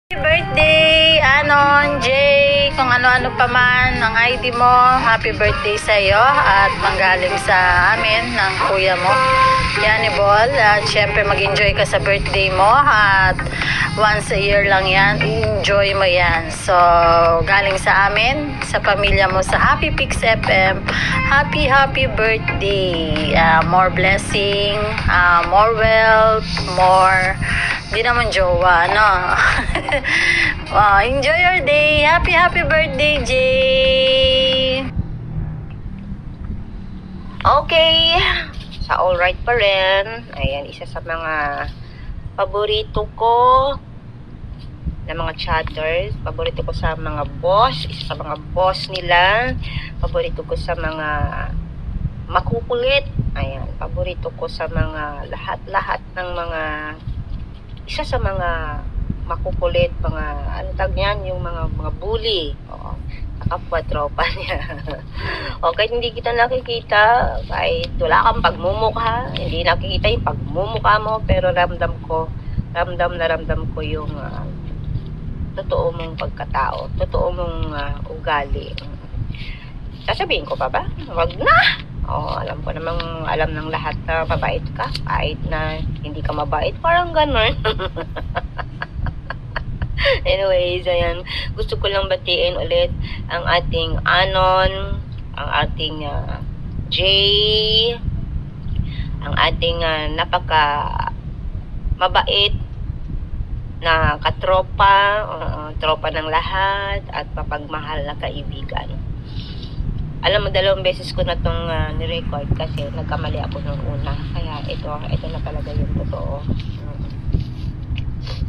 Happy birthday, Anon, Jay, kung ano-ano pa man ang ID mo. Happy birthday sa iyo at manggaling sa amin ng kuya mo. Yan, Ibol. At syempre mag-enjoy ka sa birthday mo at once a year lang yan. Enjoy mo yan. So, galing sa amin, sa pamilya mo sa Happy Pix FM. Happy birthday. More blessing, more wealth, more... Di naman jowa, no? Enjoy your day. Happy birthday, Jay. Okay. Sa alright pa rin. Ayan, isa sa mga paborito ko na mga chatters. Paborito ko sa mga boss. Isa sa mga boss nila. Paborito ko sa mga makukulit. Ayan, paborito ko sa mga lahat ng mga isa sa mga makukulit, mga ano tag yan, yung mga bully. Oo, nakapwa tropa niya. O kahit hindi kita nakikita, kahit wala kang pagmumukha, hindi nakikita yung pagmumukha mo, pero ramdam ko yung totoo mong pagkatao, totoo mong ugali. Sasabihin ko pa ba? Wag na! Alam ko namang alam ng lahat na mabait ka. Kahit na hindi ka mabait, parang ganun. Anyways, ayan. Gusto ko lang batiin ulit ang ating Anon, ang ating Jay, ang ating napaka mabait na katropa, tropa ng lahat, at mapagmahal na kaibigan. Alam mo, 2 beses ko na itong nirecord kasi nagkamali ako nung una. Kaya ito na talaga yung totoo.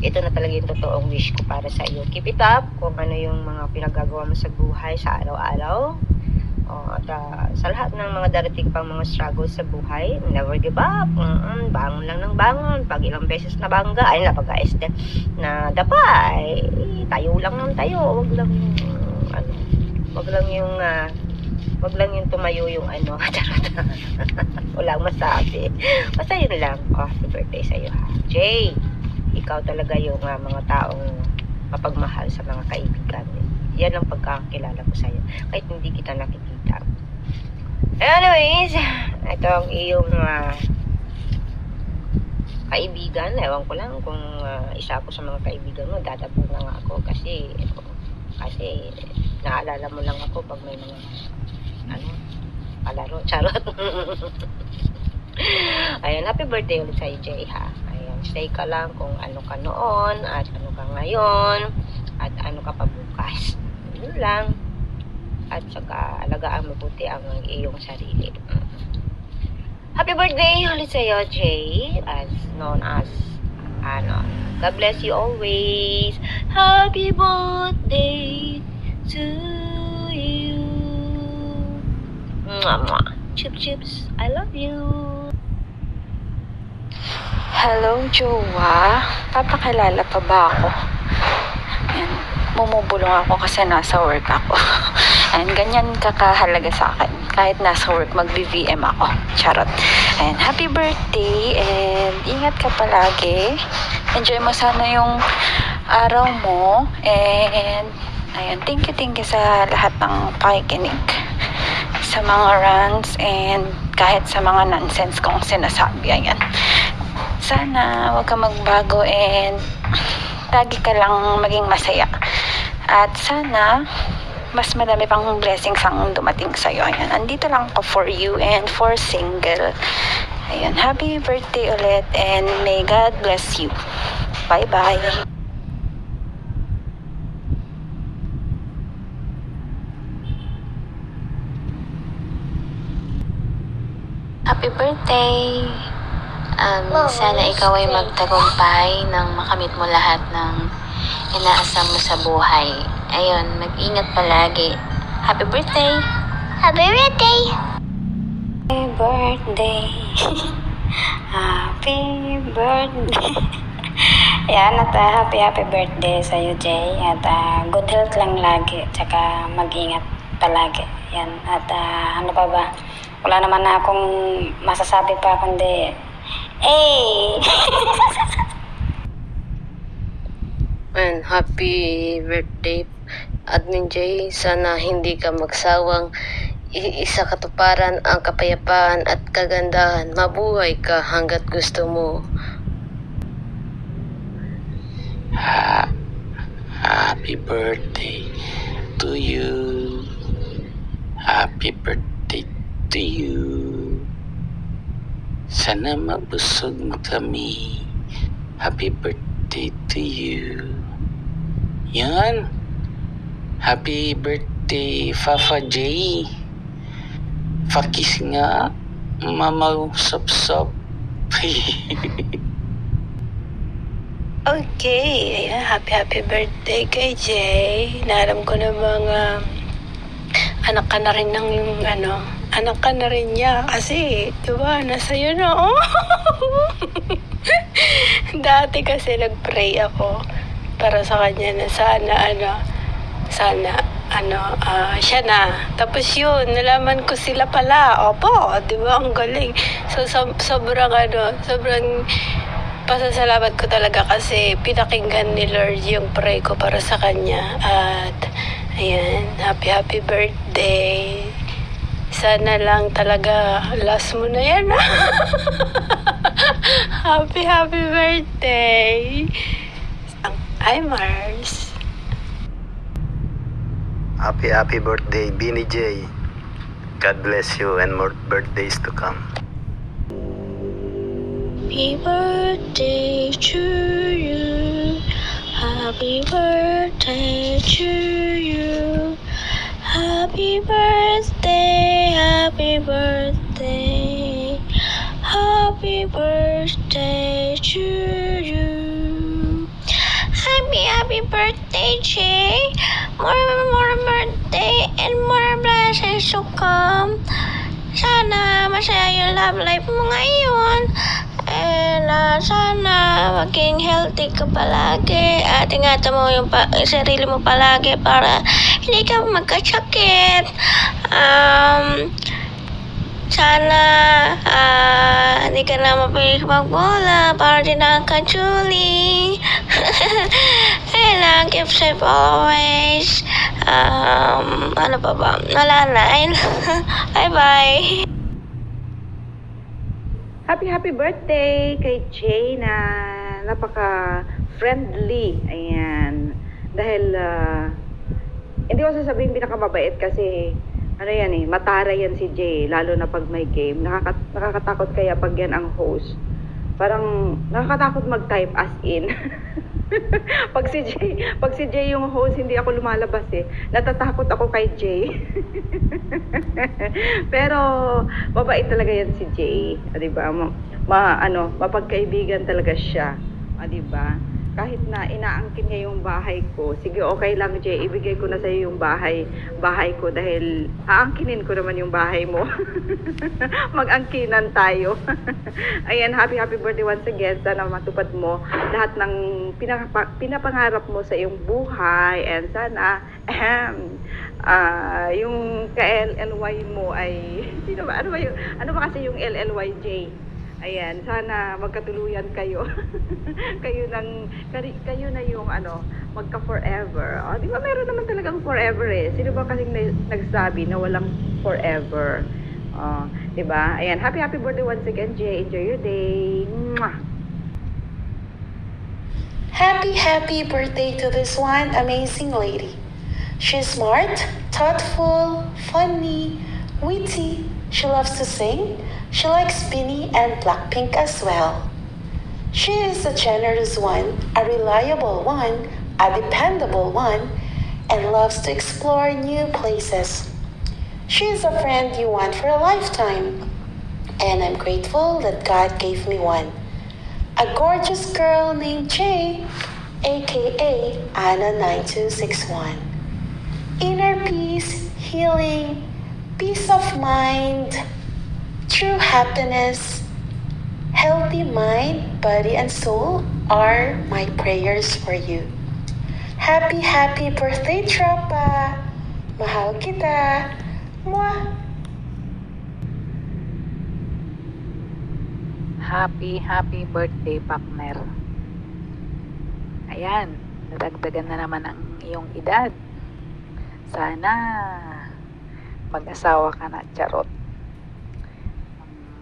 Ito na talaga yung totoong wish ko para sa iyo. Keep it up kung ano yung mga pinagagawa mo sa buhay sa araw-araw. At sa lahat ng mga darating pang mga struggles sa buhay, never give up. Bangon lang ng bangon. Pag ilang beses na bangga, ay napag-aeste na dapa, ay tayo lang ng tayo. Wag lang yung tumayo yung charot. Walang masabi. Basta yun lang. Happy birthday sa'yo, ha. Jay, ikaw talaga yung mga taong mapagmahal sa mga kaibigan. Yan ang pagkakilala ko sa'yo. Kahit hindi kita nakikita. Anyways, ito ang iyong kaibigan. Ewan ko lang kung isa ako sa mga kaibigan mo. Dadabog na nga ako kasi naalala mo lang ako pag may mga palaro, charot. Ayan, happy birthday ulit sa'yo, Jay, ha. Ayan, stay ka lang kung ano ka noon, at ano ka ngayon, at ano ka pa bukas. Yun lang. At saka, alagaan mabuti ang iyong sarili. Happy birthday ulit sa'yo, Jay, as known as Anon. God bless you always. Happy birthday to you. Mwah. Chips, I love you. Hello, jowa. Papakilala pa ba ako? Ayan, mumubulong ako kasi nasa work ako. And ganyan kakahalaga sa akin. Kahit nasa work, mag-VVM ako. Charot. And happy birthday. And ingat ka palagi. Enjoy mo sana yung araw mo. And ayun, thank you sa lahat ng pakikinig. Sa mga rants and kahit sa mga nonsense kong sinasabi. Ayan. Sana wag ka magbago and lagi ka lang maging masaya. At sana mas madami pang blessings ang dumating sa'yo. Ayan. Andito lang ako for you and for single. Ayan. Happy birthday ulit and may God bless you. Bye-bye. Happy birthday! Sana ikaw ay magtagumpay nang makamit mo lahat ng inaasam mo sa buhay. Ayun, mag-ingat palagi. Happy birthday! Happy birthday! Happy birthday! Happy birthday! Ayan, at happy birthday sa'yo, Jay. At good health lang lagi. Tsaka mag-ingat palagi. Yan. At ano pa ba? Wala naman na akong masasabi pa kundi, And happy birthday, Admin J. Sana hindi ka magsawang isa katuparan ang kapayapaan at kagandahan. Mabuhay ka hanggat gusto mo. Happy birthday to you. Happy birthday to you. Sana mabusog mo kami. Happy birthday to you. Yan. Happy birthday, Fafa J. Fakis nga. Mama sop-sop. Okay, ayan, happy birthday kay Jay. Naalam ko na mga anak ka na rin ng anak ka na rin niya kasi, diba, nasa iyo na, oh. Dati kasi nag-pray ako para sa kanya na sana siya na. Tapos yun, nalaman ko sila pala. Opo, diba, ang galing. So, sobrang pasasalamat ko talaga kasi pinakinggan ni Lord yung pray ko para sa kanya. At ayan, happy birthday. Sana lang talaga last mo na yan. happy birthday. Hi, Mars. Happy birthday, Bini J. God bless you and more birthdays to come. Happy birthday to you. Happy birthday to you. Happy birthday, happy birthday. Happy birthday to you. Happy birthday, Jay. More birthday and more blessings to come. Sana masaya yung love life mo ngayon. And sana maging healthy ka palagi at ingatan mo yung sarili mo palagi para hindi ka magkasakit. Sana hindi ka na mapilis magbola para din ka Julie. And keep safe always. Ano pa ba? Wala na. Bye-bye. Happy birthday kay Jay na napaka-friendly. Ayan. Dahil, hindi ko sasabihin pinakamabait kasi, matara yan si Jay. Lalo na pag may game. Nakakatakot kaya pag yan ang host. Parang, nakakatakot mag-type as in. pag si Jay yung host, hindi ako lumalabas eh. Natatakot ako kay Jay. Pero mabait talaga yan si Jay, 'di ba? Mapagkaibigan talaga siya, 'di ba? Kahit na inaangkin niya yung bahay ko, sige okay lang Jay, ibigay ko na sa iyo yung bahay ko dahil aangkinin ko naman yung bahay mo. Mag-angkinan tayo. Ayan, happy birthday once again. Sana matupad mo lahat ng pinapangarap mo sa iyong buhay and sana yung ka-LLY mo ay ano ba kasi yung LLYJ? Ayan, sana magkatuluyan kayo. kayo na yung magka forever. Di ba meron naman talagang forever eh. Sino ba kasing nagsabi na walang forever? Di ba? Ayan, happy birthday once again, Jay. Enjoy your day. Mwah! Happy birthday to this one amazing lady. She's smart, thoughtful, funny, witty. She loves to sing. She likes Bini and Blackpink as well. She is a generous one, a reliable one, a dependable one, and loves to explore new places. She is a friend you want for a lifetime, and I'm grateful that God gave me one. A gorgeous girl named Jay, aka Anna9261. Inner peace, healing, peace of mind, true happiness, healthy mind, body, and soul are my prayers for you. Happy birthday, Tropa! Mahal kita! Mwah! Happy birthday, partner. Ayan, nadagdagan na naman ang iyong edad. Sana mag-asawa ka na, charot.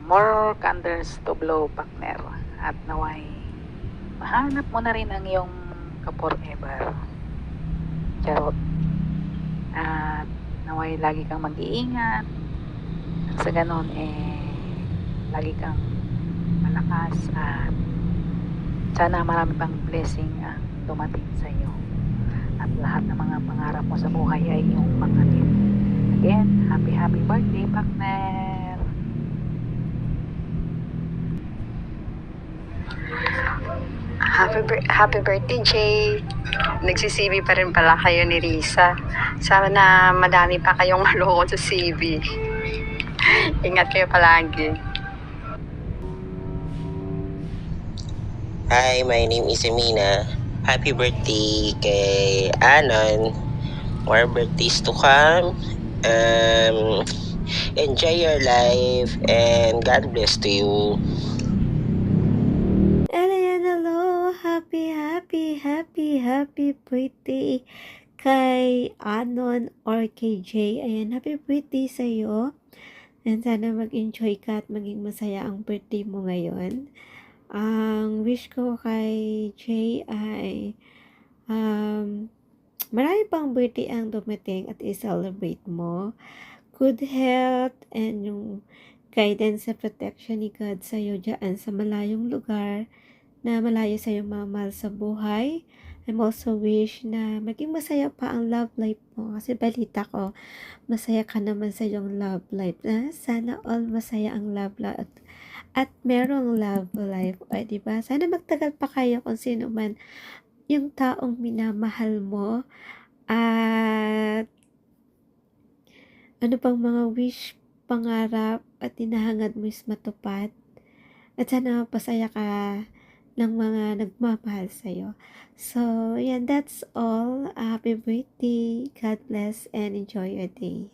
More candles to blow, partner. At naway, mahanap mo na rin ang iyong ka-forever. Charot. At naway, lagi kang mag-iingat. At sa ganon, lagi kang malakas at sana marami pang blessing ang dumating sa iyo. At lahat ng mga pangarap mo sa buhay ay iyong pangatid. Again, happy birthday, partner! Happy birthday, Jay. Nagsisibi pa rin pala kayo ni Risa. Sana madami pa kayong maloko sa CV. Ingat kayo palagi. Hi, my name is Amina. Happy birthday kay Anon. More birthdays to come. Enjoy your life and God bless to you. Ayan, hello. Happy birthday kay Anon or kay Jay. Ayan, happy birthday sa'yo. And sana mag-enjoy ka at maging masaya ang birthday mo ngayon. Ang wish ko kay Jay ay marami pang birthday ang dumating at i-celebrate mo. Good health and yung guidance sa protection ni God sa'yo dyan sa malayong lugar na malayo sa'yo mga mahal sa buhay. I'm also wish na maging masaya pa ang love life mo kasi balita ko masaya ka naman sa iyong love life. Sana all masaya ang love life at merong love life, diba? Sana magtagal pa kayo kung sino man yung taong minamahal mo at ano pang mga wish, pangarap at hinahangad mo is matupad at sana pasaya ka ng mga nagmamahal sa'yo. So, yan, that's all. Happy birthday. God bless and enjoy your day.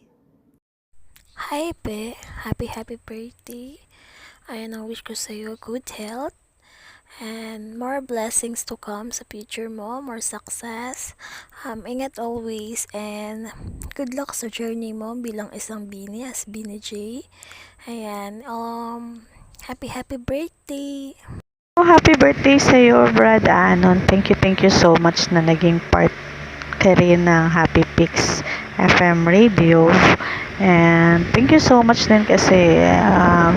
Hi, Be. Happy birthday. Ayan ang wish ko sa'yo, good health and more blessings to come sa future mo, more success. Ingat always and good luck sa journey mo bilang isang Bini as Bini J. Ayan, happy birthday. Happy birthday sa'yo, Brad Anon. Thank you so much na naging part ka rin ng Happy Pix FM Radio. And thank you so much din kasi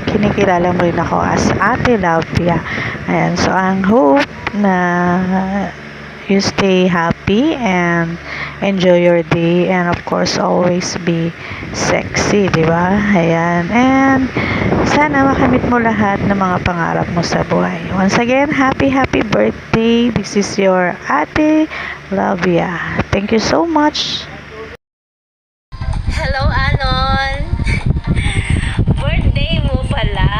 kinikilala mo rin ako as Ate Lavia. And so, I hope na you stay happy and enjoy your day and of course always be sexy, di ba? Ayan. And sana makamit mo lahat ng mga pangarap mo sa buhay. Once again, happy birthday. This is your Ate Lavia. Thank you so much. Hello, Anon! Birthday mo pala!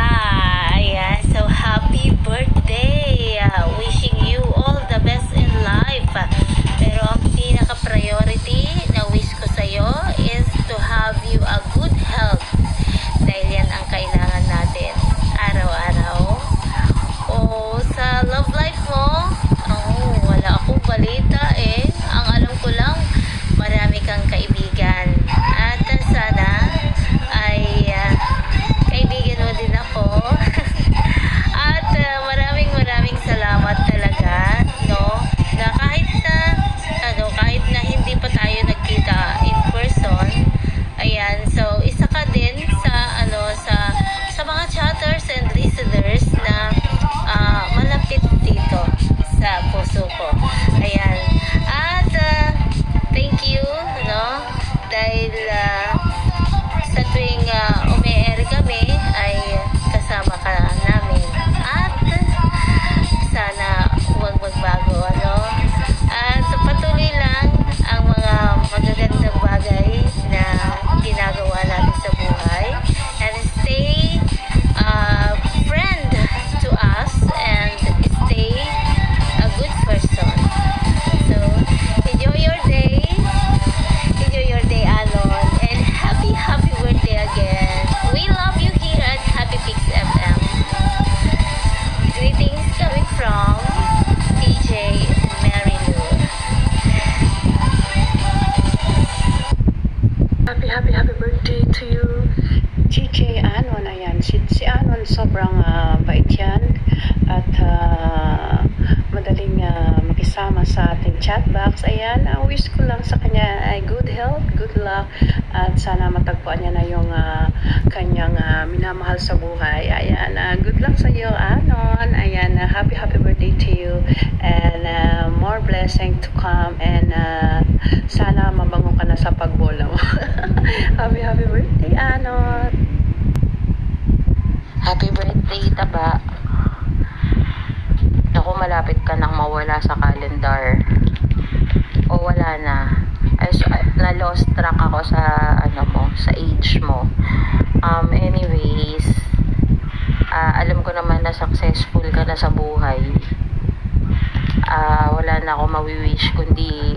Ayan, so happy birthday! Wishing you all the best in life. Pero ang pinaka-priority na wish ko sa'yo is to have you a good health. Dahil yan ang kailangan natin araw-araw. Sa love life mo, wala akong balita eh. Ang alam ko lang, marami happy birthday to you. GJ Anon, ayan. Si Anon sobrang bait yan at madaling makisama sa ating chat box. Ayan, wish ko lang sa kanya ay good health, good luck at sana matagpuan niya na yung kanyang minamahal sa buhay. Ayan, good luck sa iyo Anon. Ayan, happy birthday to you and more blessing to come and sana mabango ka na sa pagbola mo. happy birthday Anon. Happy birthday, Taba. Ako, malapit ka nang mawala sa calendar. O wala na. Ay, so, na-lost track ako sa, sa age mo. Anyways, alam ko naman na successful ka na sa buhay. Wala na ako mawi-wish kundi,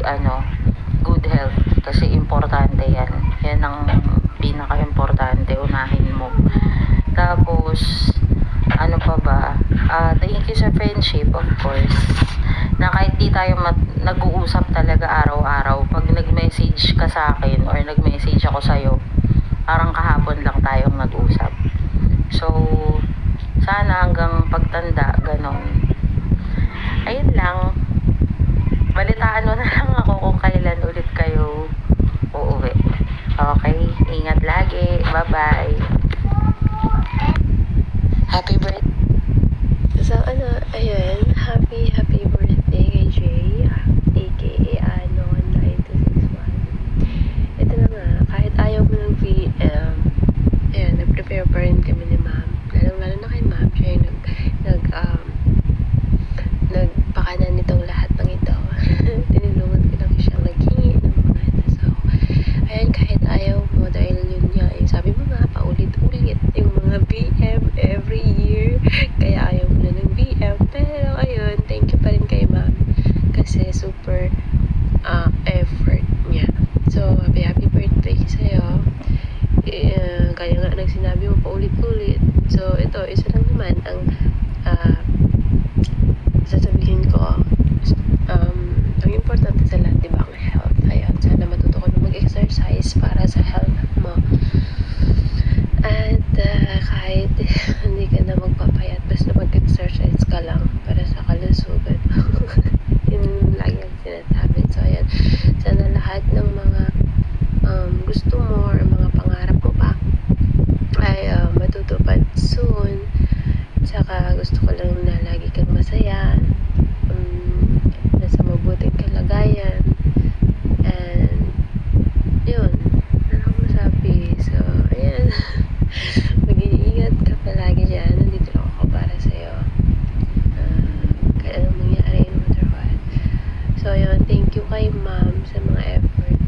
good health. Kasi importante yan. Yan ang pinaka-importante. Unahin mo. Tapos, ano pa ba? Thank you sa friendship, of course. Na kahit di tayo nag-uusap talaga araw-araw, pag nag-message ka sa akin or nag-message ako sa'yo, parang kahapon lang tayong nag-usap. So, sana hanggang pagtanda, ganon. Ayun lang. Balitaan mo na lang ako kung kailan ulit kayo uuwi. Okay? Ingat lagi. Bye-bye. Happy birthday. So, ayun, happy birthday kay Jay, aka Anon 9261. Ito na nga, kahit ayaw mo ng VM, ayan, nag-prepare pa rin kami ni ma'am. Lalo na kay ma'am, siya yung nagpakanan nitong lahat ng ito. Tinulungan ko lang siyang naghingi ng mga ito. So, ayan, kahit ayaw mo, dahil yun nga, sabi mo nga, paulit-ulit yung mga VM every year. Kaya ayaw mo na ng VM. Pero ayun, thank you pa rin kay ma'am. Kasi super effort niya. So, happy birthday sa'yo. Kaya nga nang sinabi mo paulit-ulit. So, ito, isa lang naman ang sasabihin ko. Ang importante sa lahat, diba, ang health. Ayan, sana matuto ko na mag-exercise para sa health mo. At kahit hindi ka na magpapayat, basta mag-exercise ka lang para sa kalusugan. Yun lagi ang sinasabi. So, ayan, sana lahat ng mga gusto mo or mga pangarap mo pa ay matutupad soon. Saka gusto ko lang na lagi kang masaya, nasa mabuting kalagayan, and yun, ano masabi. So, ayan. Mag-iingat ka palagi dyan. Nandito lang ako para sa'yo. Kahit anong mangyari, no matter what. So, yun. Thank you kay ma'am sa mga effort